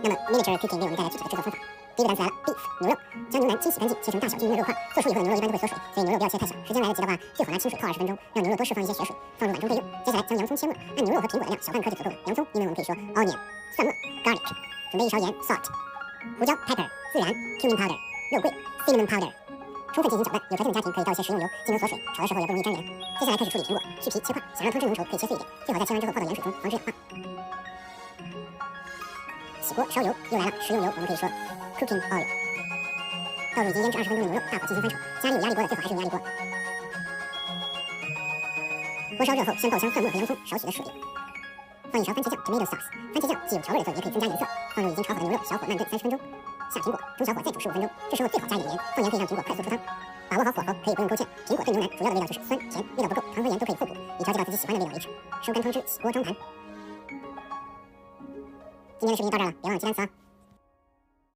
那么 miniature cooking 为我们带来具体的制作方法。第一个单词来了 beef 牛肉，将牛腩清洗干净，切成大小均匀的肉块。做熟以后的牛肉一般都会缩水，所以牛肉不要切太小。时间来得及的话，最好拿清水泡20分钟，让牛肉多释放一些血水，放入碗中备用。接下来将洋葱切末，按牛肉和苹果的量小半颗就足够了。洋葱，英文我们可以说 onion， 蒜末 garlic， 准备一勺盐 salt， 胡椒 pepper， 孜然 cumin powder， 肉桂 cinnamon powder。充分进行搅拌，有条件的家庭可以倒一些食用油进行锁水，炒的时候也不容易粘连。接下来开始处理苹果，去皮切块，想让汤汁浓稠可以切碎一点，最好在切完之后泡到盐水中，防止氧化。起锅烧油，又来了食用油，我们可以说 cooking oil。倒入已经腌制20分钟的牛肉，大火进行翻炒。家里有压力锅的最好还是用压力锅。锅烧热后，先爆香蒜末和洋葱少许的水，放一勺番茄酱 tomato sauce。番茄酱既有调味的作用，也可以增加颜色。放入已经炒好的牛肉，小火慢炖30分钟。下苹果，中小火再煮15分钟。这时候最好加一点盐，放盐可以让苹果快速出汤。把握好火候，可以不用勾芡。苹果炖牛腩主要的味道就是酸、甜，味道不够，糖和盐都可以互补，以调节到自己喜欢的味道为止。收干汤汁，起锅装盘。今天的视频到这儿了，别忘了记单词啊。